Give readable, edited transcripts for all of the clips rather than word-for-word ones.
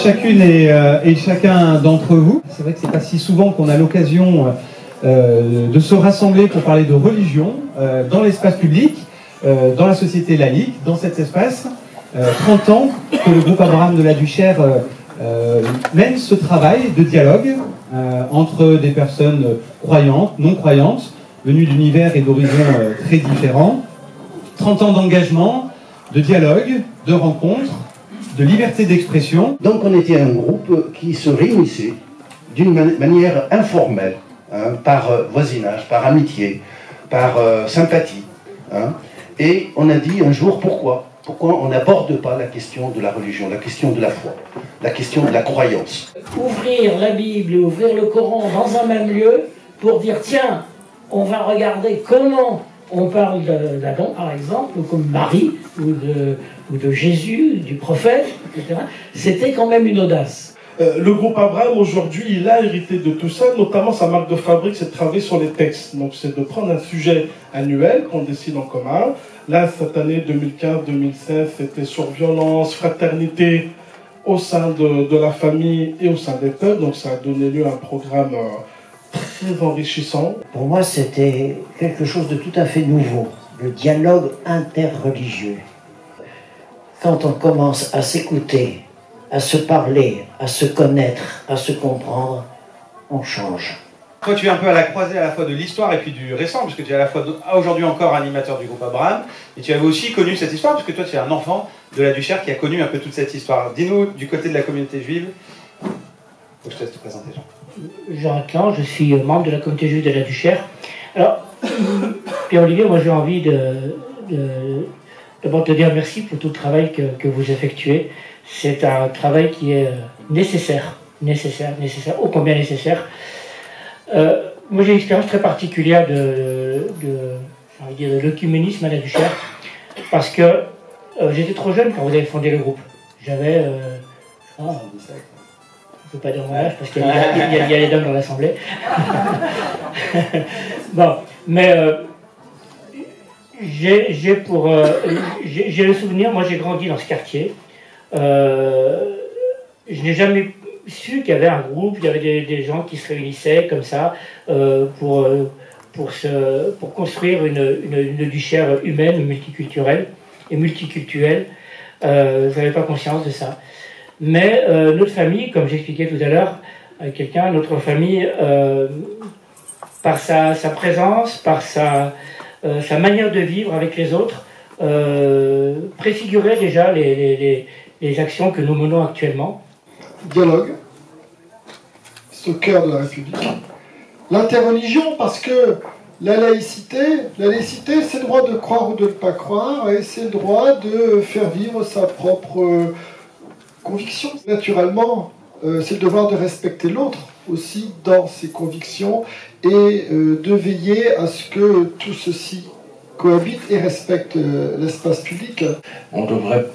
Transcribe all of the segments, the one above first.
chacune et chacun d'entre vous. C'est vrai que c'est pas si souvent qu'on a l'occasion de se rassembler pour parler de religion dans l'espace public, dans la société laïque, dans cet espace. 30 ans que le groupe Abraham de la Duchère mène ce travail de dialogue entre des personnes croyantes, non croyantes, venues d'univers et d'horizons très différents. 30 ans d'engagement, de dialogue, de rencontres, de liberté d'expression. Donc on était un groupe qui se réunissait d'une manière informelle, hein, par voisinage, par amitié, par sympathie. Hein, et on a dit un jour pourquoi on n'aborde pas la question de la religion, la question de la foi, la question de la croyance. Ouvrir la Bible et ouvrir le Coran dans un même lieu pour dire tiens, on va regarder comment on parle d'Adam par exemple, ou comme Marie, ou de Jésus, du prophète, etc. C'était quand même une audace. Le groupe Abraham aujourd'hui, il a hérité de tout ça, notamment sa marque de fabrique, c'est de travailler sur les textes. Donc c'est de prendre un sujet annuel qu'on décide en commun. Là, cette année 2015-2016, c'était sur violence, fraternité au sein de la famille et au sein des peuples. Donc ça a donné lieu à un programme très enrichissant. Pour moi, c'était quelque chose de tout à fait nouveau, le dialogue interreligieux. Quand on commence à s'écouter, à se parler, à se connaître, à se comprendre, on change. Toi, tu es un peu à la croisée à la fois de l'histoire et puis du récent, parce que tu es à la fois aujourd'hui encore animateur du groupe Abraham, et tu avais aussi connu cette histoire, parce que toi, tu es un enfant de la Duchère qui a connu un peu toute cette histoire. Dis-nous, du côté de la communauté juive, faut que je te laisse te présenter, Jean. Jean Atlan, je suis membre de la communauté juive de la Duchère. Alors, Pierre-Olivier, moi j'ai envie d'abord te dire merci pour tout le travail que vous effectuez. C'est un travail qui est nécessaire, ô combien nécessaire. Moi j'ai une expérience très particulière de l'œcuménisme à la Duchère, parce que j'étais trop jeune quand vous avez fondé le groupe. J'avais... je ne peux pas dire mon âge parce qu'il y a les dames dans l'assemblée. Bon, mais j'ai le souvenir, moi j'ai grandi dans ce quartier. Je n'ai jamais su qu'il y avait un groupe, il y avait des gens qui se réunissaient comme ça pour construire une Duchère humaine, multiculturelle et multiculturelle. Je n'avais pas conscience de ça. Mais notre famille, comme j'expliquais tout à l'heure à quelqu'un, notre famille, par sa présence, par sa manière de vivre avec les autres, préfigurait déjà les actions que nous menons actuellement. Dialogue, c'est au cœur de la République. L'interreligion, parce que la laïcité, c'est le droit de croire ou de ne pas croire, et c'est le droit de faire vivre sa propre conviction. Naturellement, c'est le devoir de respecter l'autre aussi dans ses convictions et de veiller à ce que tout ceci cohabite et respecte l'espace public. On devrait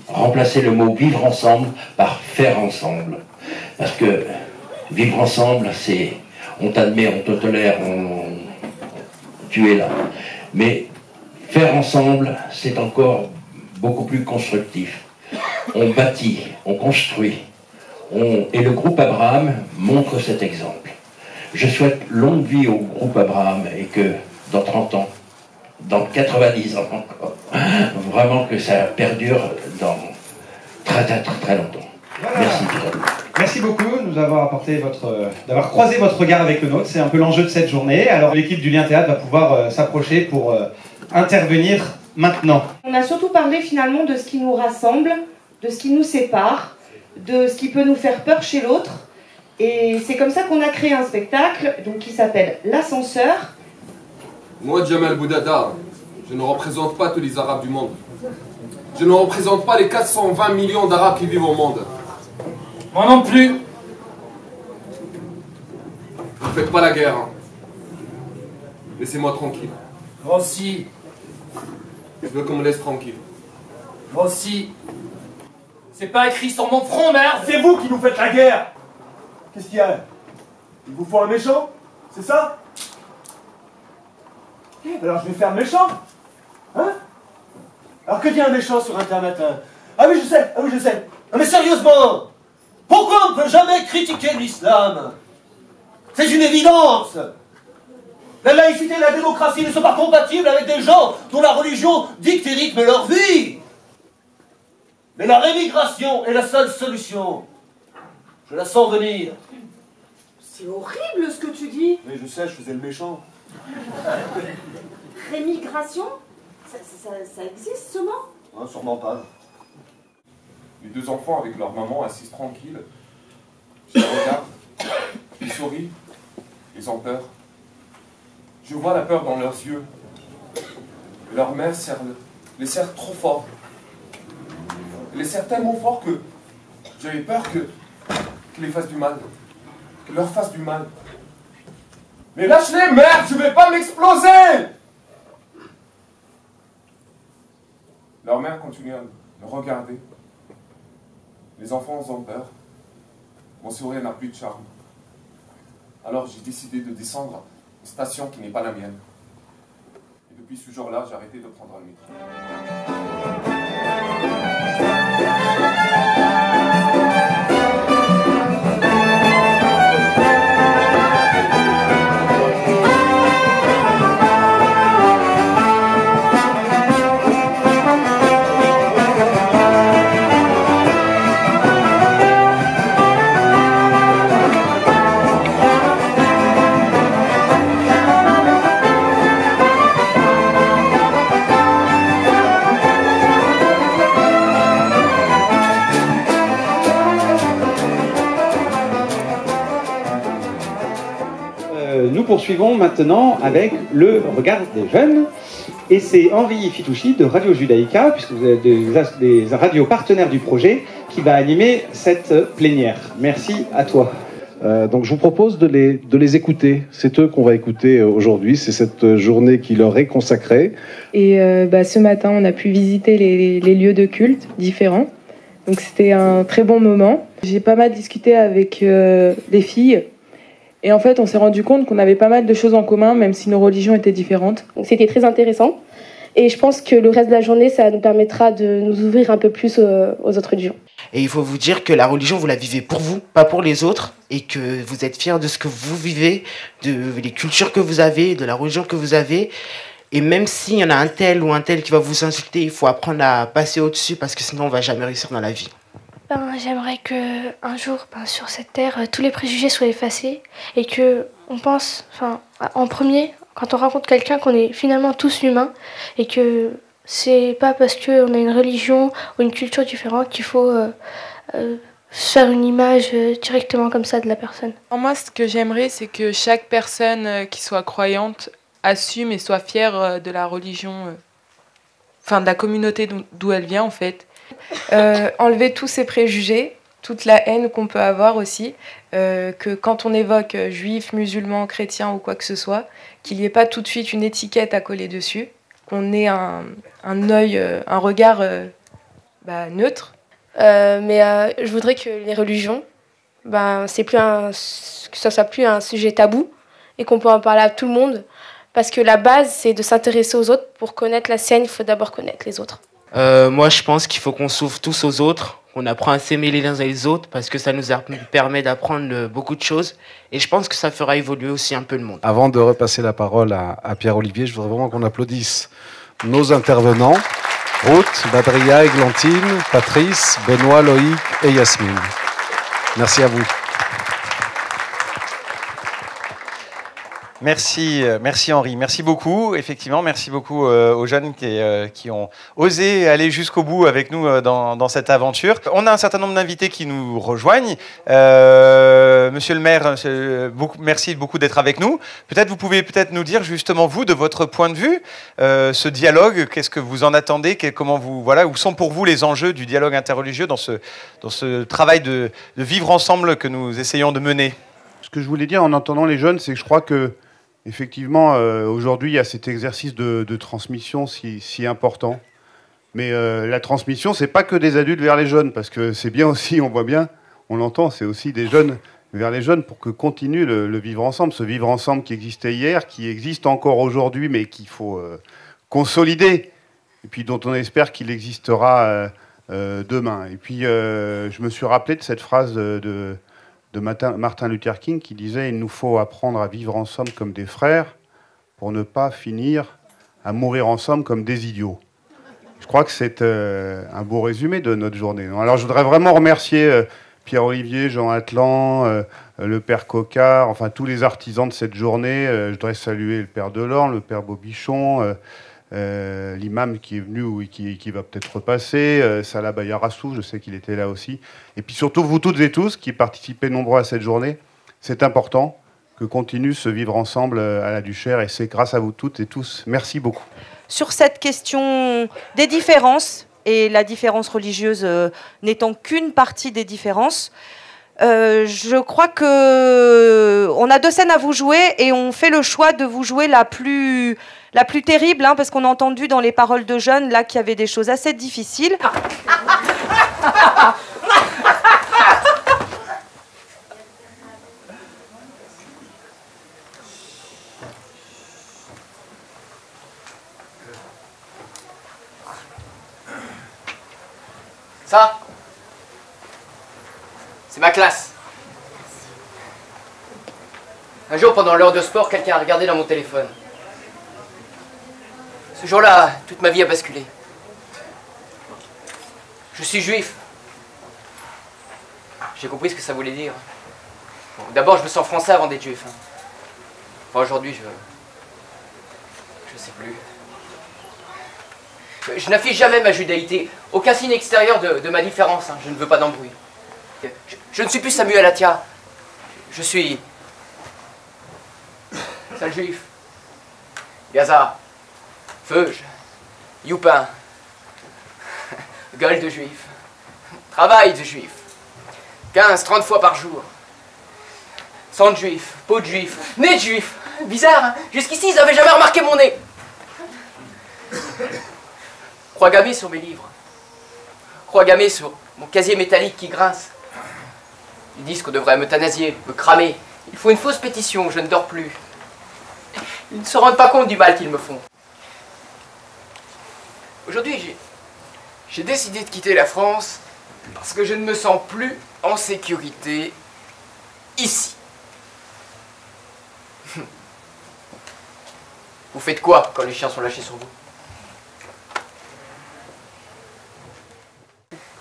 remplacer le mot vivre ensemble par faire ensemble. Parce que vivre ensemble, c'est on t'admet, on te tolère, tu es là. Mais faire ensemble, c'est encore beaucoup plus constructif. On bâtit, on construit. Et le groupe Abraham montre cet exemple. Je souhaite longue vie au groupe Abraham et que dans 30 ans, dans 90 ans encore, vraiment que ça perdure dans très longtemps. Voilà. Merci. Merci beaucoup de nous avoir d'avoir croisé votre regard avec le nôtre. C'est un peu l'enjeu de cette journée. Alors l'équipe du Lien Théâtre va pouvoir s'approcher pour intervenir maintenant. On a surtout parlé finalement de ce qui nous rassemble, de ce qui nous sépare, de ce qui peut nous faire peur chez l'autre. Et c'est comme ça qu'on a créé un spectacle donc, qui s'appelle L'Ascenseur. Moi, Djamal Boudada, je ne représente pas tous les Arabes du monde. Je ne représente pas les 420 millions d'Arabes qui vivent au monde. Moi non plus. Ne faites pas la guerre. Hein. Laissez-moi tranquille. Moi aussi. Je veux qu'on me laisse tranquille. Moi aussi. C'est pas écrit sur mon front, merde. C'est vous qui nous faites la guerre. Qu'est-ce qu'il y a? Il vous faut un méchant? C'est ça? Alors je vais faire méchant. Hein? Alors que dit un méchant sur internet? Ah oui je sais. Non mais sérieusement, Pourquoi on ne peut jamais critiquer l'islam? C'est une évidence. La laïcité et la démocratie ne sont pas compatibles avec des gens dont la religion dicte et rythme leur vie. Mais la rémigration est la seule solution. Je la sens venir. C'est horrible ce que tu dis. Oui, je sais, je faisais le méchant. Rémigration? Ça existe, ce mot? Sûrement pas. Les deux enfants avec leur maman assises tranquilles. Je les regarde, ils sourient, ils ont peur. Je vois la peur dans leurs yeux. Leur mère les serre trop fort. Elle les serre tellement fort que j'avais peur qu'elle les fasse du mal. Qu'elle leur fasse du mal. Mais lâche-les, merde, je vais pas m'exploser! Leur mère continue à me regarder. Les enfants ont peur. Mon sourire n'a plus de charme. Alors j'ai décidé de descendre à une station qui n'est pas la mienne. Et depuis ce jour-là, j'ai arrêté de prendre le métro. Nous poursuivons maintenant avec le regard des jeunes. Et c'est Henri Fitouchi de Radio Judaïka, puisque vous êtes des radios partenaires du projet, qui va animer cette plénière. Merci à toi. Donc je vous propose de les écouter. C'est eux qu'on va écouter aujourd'hui. C'est cette journée qui leur est consacrée. Et ce matin, on a pu visiter les lieux de culte différents. Donc c'était un très bon moment. J'ai pas mal discuté avec les filles. Et en fait, on s'est rendu compte qu'on avait pas mal de choses en commun, même si nos religions étaient différentes. Donc c'était très intéressant. Et je pense que le reste de la journée, ça nous permettra de nous ouvrir un peu plus aux autres religions. Et il faut vous dire que la religion, vous la vivez pour vous, pas pour les autres. Et que vous êtes fiers de ce que vous vivez, des cultures que vous avez, de la religion que vous avez. Et même s'il y en a un tel ou un tel qui va vous insulter, il faut apprendre à passer au-dessus parce que sinon on va jamais réussir dans la vie. J'aimerais qu'un jour, sur cette terre, tous les préjugés soient effacés et qu'on pense, en premier, quand on rencontre quelqu'un, qu'on est finalement tous humains et que c'est pas parce qu'on a une religion ou une culture différente qu'il faut faire une image directement comme ça de la personne. Moi, ce que j'aimerais, c'est que chaque personne qui soit croyante assume et soit fière de la religion, de la communauté d'où elle vient en fait. Enlever tous ces préjugés, toute la haine qu'on peut avoir aussi, que quand on évoque juif, musulman, chrétien ou quoi que ce soit, qu'il n'y ait pas tout de suite une étiquette à coller dessus, qu'on ait un œil, un regard neutre. Je voudrais que les religions, que ça soit plus un sujet tabou et qu'on peut en parler à tout le monde, parce que la base c'est de s'intéresser aux autres. Pour connaître la sienne, il faut d'abord connaître les autres. Moi, je pense qu'il faut qu'on s'ouvre tous aux autres, qu'on apprend à s'aimer les uns et les autres, parce que ça nous permet d'apprendre beaucoup de choses. Et je pense que ça fera évoluer aussi un peu le monde. Avant de repasser la parole à Pierre-Olivier, je voudrais vraiment qu'on applaudisse nos intervenants. Ruth, Badria, Églantine, Patrice, Benoît, Loïc et Yasmine. Merci à vous. Merci Henri, merci beaucoup. Effectivement, merci beaucoup aux jeunes qui ont osé aller jusqu'au bout avec nous dans cette aventure. On a un certain nombre d'invités qui nous rejoignent. Monsieur le maire, merci beaucoup d'être avec nous. Peut-être vous pouvez nous dire justement vous, de votre point de vue, ce dialogue, qu'est-ce que vous en attendez, où sont pour vous les enjeux du dialogue interreligieux dans ce travail de vivre ensemble que nous essayons de mener. Ce que je voulais dire en entendant les jeunes, c'est que je crois que effectivement, aujourd'hui, il y a cet exercice de transmission si important. Mais la transmission, c'est pas que des adultes vers les jeunes, parce que c'est bien aussi, on voit bien, on l'entend, c'est aussi des jeunes vers les jeunes pour que continue le vivre ensemble, ce vivre ensemble qui existait hier, qui existe encore aujourd'hui, mais qu'il faut consolider, et puis dont on espère qu'il existera demain. Et puis, je me suis rappelé de cette phrase de Martin Luther King qui disait « Il nous faut apprendre à vivre ensemble comme des frères pour ne pas finir à mourir ensemble comme des idiots ». Je crois que c'est un beau résumé de notre journée. Alors, je voudrais vraiment remercier Pierre-Olivier, Jean Atlan, le père Coquart, enfin tous les artisans de cette journée. Je voudrais saluer le père Delorme, le père Bobichon, l'imam qui est venu ou qui va peut-être repasser, Salah Bayarassou, je sais qu'il était là aussi. Et puis surtout vous toutes et tous qui participez nombreux à cette journée. C'est important que continue ce vivre ensemble à la Duchère et c'est grâce à vous toutes et tous. Merci beaucoup. Sur cette question des différences, et la différence religieuse n'étant qu'une partie des différences, je crois qu'on a 2 scènes à vous jouer et on fait le choix de vous jouer la plus terrible, hein, parce qu'on a entendu dans les paroles de jeunes là qu'il y avait des choses assez difficiles. Ça, c'est ma classe. Un jour, pendant l'heure de sport, quelqu'un a regardé dans mon téléphone. Ce jour-là, toute ma vie a basculé. Je suis juif. J'ai compris ce que ça voulait dire. Bon, d'abord, je me sens français avant d'être juif. Enfin, aujourd'hui, je sais plus. Je n'affiche jamais ma judaïté. Aucun signe extérieur de ma différence. Hein. Je ne veux pas d'embrouille. Je ne suis plus Samuel Atia. Je suis... sale juif. Gaza. Feuge. Youpin. Gueule de juif. Travail de juif. 15-30 fois par jour. Sang de juif. Peau de juif. Nez de juif. Bizarre, hein. Jusqu'ici, ils n'avaient jamais remarqué mon nez. Croix gammée sur mes livres. Croix gammée sur mon casier métallique qui grince. Ils disent qu'on devrait m'euthanasier, me cramer. Il faut une fausse pétition, je ne dors plus. Ils ne se rendent pas compte du mal qu'ils me font. Aujourd'hui, j'ai décidé de quitter la France parce que je ne me sens plus en sécurité ici. Vous faites quoi quand les chiens sont lâchés sur vous?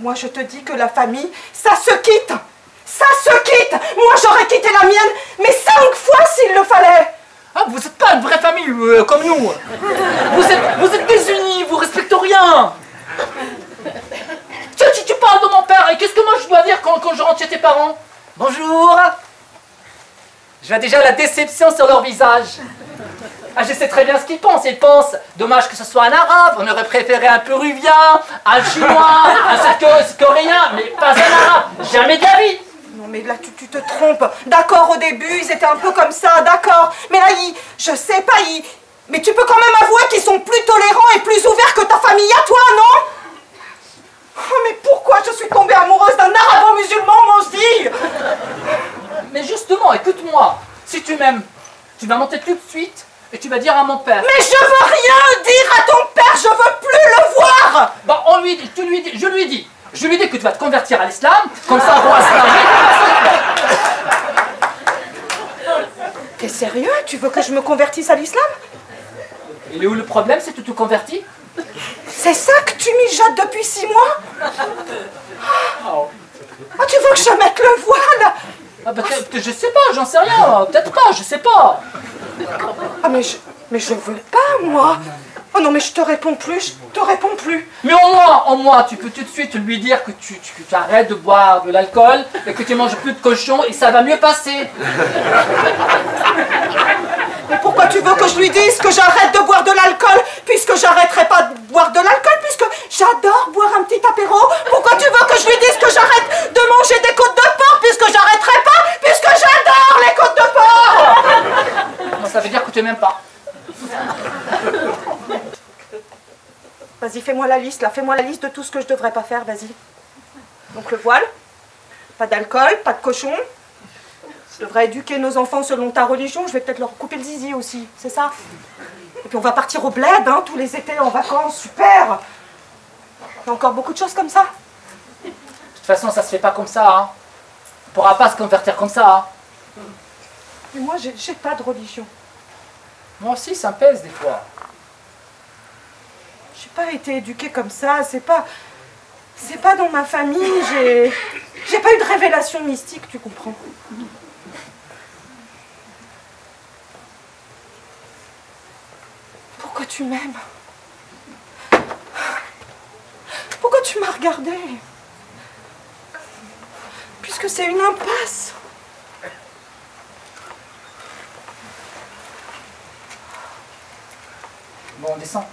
Moi, je te dis que la famille, ça se quitte. Ça se quitte. Moi, j'aurais quitté la mienne, mais 5 fois s'il le fallait. Ah, vous n'êtes pas une vraie famille comme nous. Vous êtes désunis, vous respectez rien. Tu parles de mon père, et qu'est-ce que moi je dois dire quand je rentre chez tes parents? Bonjour. Je vois déjà la déception sur leur visage. Ah, je sais très bien ce qu'ils pensent. Ils pensent, dommage que ce soit un arabe, on aurait préféré un péruvien, un chinois, un coréen, mais pas un arabe, jamais de la vie. Non mais là tu te trompes. D'accord, au début ils étaient un peu comme ça, d'accord. Mais là je sais pas, mais tu peux quand même avouer qu'ils sont plus tolérants et plus ouverts que ta famille à toi, non? Oh, mais pourquoi je suis tombée amoureuse d'un arabo-musulman, moi aussi? Mais justement, écoute-moi, si tu m'aimes, tu vas monter tout de suite et tu vas dire à mon père. Mais je veux rien dire à ton père, je veux plus le voir. Bon, on lui dit, je lui dis que tu vas te convertir à l'islam, comme ça on pourra se marier. T'es sérieux? Tu veux que je me convertisse à l'islam? Il est où le problème, c'est que tu te convertis? C'est ça que tu mijotes depuis 6 mois? Ah, tu veux que je mette le voile? Ah bah, je sais pas, j'en sais rien, peut-être pas, je sais pas. Ah mais je veux pas, moi. Oh non mais je te réponds plus, Mais au moins, tu peux tout de suite lui dire que tu arrêtes de boire de l'alcool et que tu manges plus de cochon et ça va mieux passer. Mais pourquoi tu veux que je lui dise que j'arrête de boire de l'alcool puisque j'arrêterai pas de boire de l'alcool puisque j'adore boire un petit apéro? Pourquoi tu veux que je lui dise que j'arrête de manger des côtes de porc puisque j'arrêterai pas puisque j'adore les côtes de porc? Non, ça veut dire que tu m'aimes pas. Vas-y, fais-moi la liste, là. Fais-moi la liste de tout ce que je devrais pas faire, vas-y. Donc le voile, pas d'alcool, pas de cochon. Je devrais éduquer nos enfants selon ta religion. Je vais peut-être leur couper le zizi aussi, c'est ça? Et puis on va partir au bled, hein, tous les étés en vacances, super. y a encore beaucoup de choses comme ça. De toute façon, ça se fait pas comme ça, hein. On pourra pas se convertir comme ça, hein. Mais moi, j'ai pas de religion. Moi aussi, ça me pèse des fois. J'ai pas été éduquée comme ça, c'est pas dans ma famille, j'ai pas eu de révélation mystique, tu comprends. Pourquoi tu m'aimes? Pourquoi tu m'as regardé? Puisque c'est une impasse. Bon, on descend.